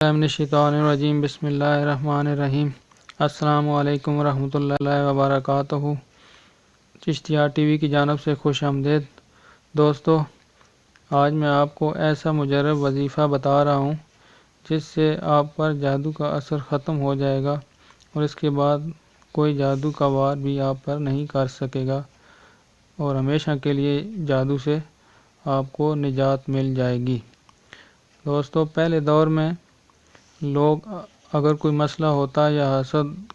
मिनश्शैतानिर्रजीम बिस्मिल्लाहिर्रहमानिर्रहीम। अस्सलामु अलैकुम वरहमतुल्लाहि वबरकातुहू। चिश्तिया टीवी की जानब से खुश आमदीद। दोस्तों, आज मैं आपको ऐसा मुजर्रब वजीफ़ा बता रहा हूँ जिससे आप पर जादू का असर ख़त्म हो जाएगा और इसके बाद कोई जादू का वार भी आप पर नहीं कर सकेगा और हमेशा के लिए जादू से आपको निजात मिल जाएगी। दोस्तों, पहले दौर में लोग अगर कोई मसला होता या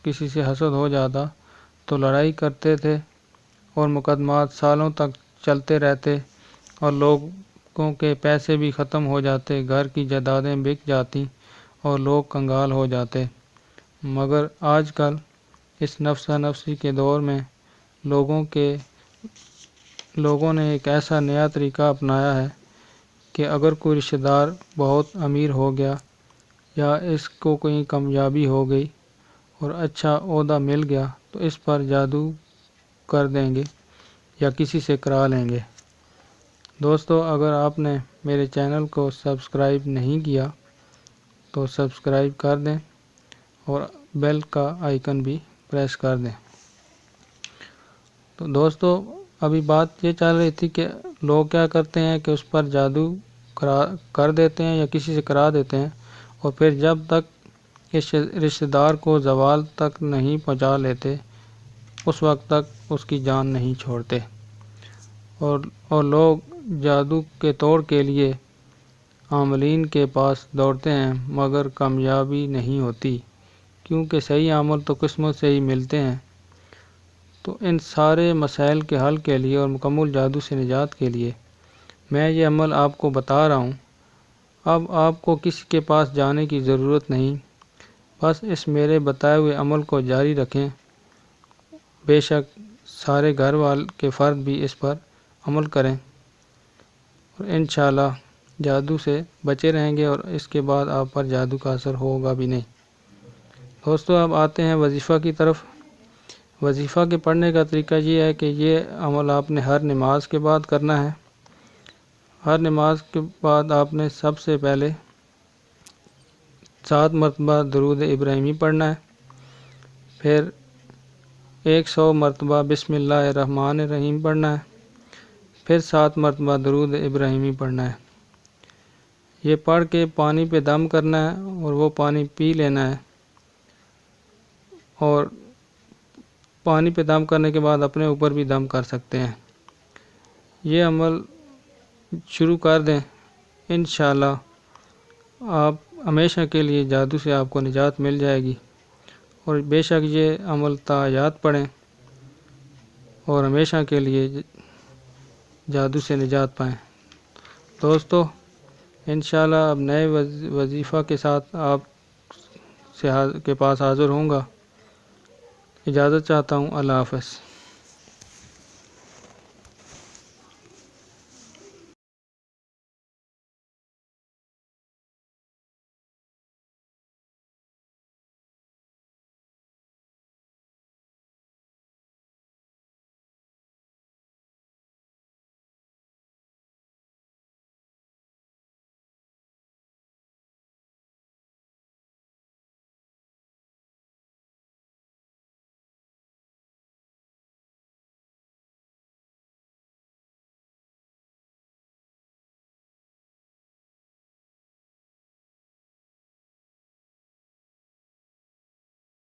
किसी से हसद हो जाता तो लड़ाई करते थे और मुकदमात सालों तक चलते रहते और लोगों के पैसे भी ख़त्म हो जाते, घर की जायदादें बिक जाती और लोग कंगाल हो जाते। मगर आजकल इस नफ्सा नफसी के दौर में लोगों ने एक ऐसा नया तरीका अपनाया है कि अगर कोई रिश्तेदार बहुत अमीर हो गया या इसको कोई कामयाबी हो गई और अच्छा ओहदा मिल गया तो इस पर जादू कर देंगे या किसी से करा लेंगे। दोस्तों, अगर आपने मेरे चैनल को सब्सक्राइब नहीं किया तो सब्सक्राइब कर दें और बेल का आइकन भी प्रेस कर दें। तो दोस्तों, अभी बात ये चल रही थी कि लोग क्या करते हैं कि उस पर जादू कर देते हैं या किसी से करा देते हैं और फिर जब तक इस रिश्तेदार को ज़वाल तक नहीं पहुंचा लेते उस वक्त तक उसकी जान नहीं छोड़ते और लोग जादू के तोड़ के लिए आमलीन के पास दौड़ते हैं मगर कामयाबी नहीं होती, क्योंकि सही अमल तो किस्मत से ही मिलते हैं। तो इन सारे मसाइल के हल के लिए और मुकम्मल जादू से निजात के लिए मैं ये अमल आपको बता रहा हूँ। अब आपको किसी के पास जाने की ज़रूरत नहीं, बस इस मेरे बताए हुए अमल को जारी रखें। बेशक सारे घर वाले के फ़र्द भी इस पर अमल करें और इंशाअल्लाह जादू से बचे रहेंगे और इसके बाद आप पर जादू का असर होगा भी नहीं। दोस्तों, अब आते हैं वजीफ़ा की तरफ। वजीफ़ा के पढ़ने का तरीका ये है कि ये अमल आपने हर नमाज के बाद करना है। हर नमाज के बाद आपने सबसे पहले 7 मरतबा दरूद इब्राहिमी पढ़ना है, फिर 100 मरतबा बिस्मिल्लाहिर्रहमानिर्रहीम पढ़ना है, फिर 7 मरतबा दरूद इब्राहिमी पढ़ना है। ये पढ़ के पानी पे दम करना है और वो पानी पी लेना है और पानी पे दम करने के बाद अपने ऊपर भी दम कर सकते हैं। ये अमल शुरू कर दें, इंशाअल्लाह आप हमेशा के लिए जादू से आपको निजात मिल जाएगी। और बेशक ये अमल तायात पढ़ें और हमेशा के लिए जादू से निजात पाएँ। दोस्तों, इंशाअल्लाह अब नए वजीफ़ा के साथ आप के पास हाज़िर होऊंगा। इजाज़त चाहता हूँ। अल्लाह हाफ़िज़।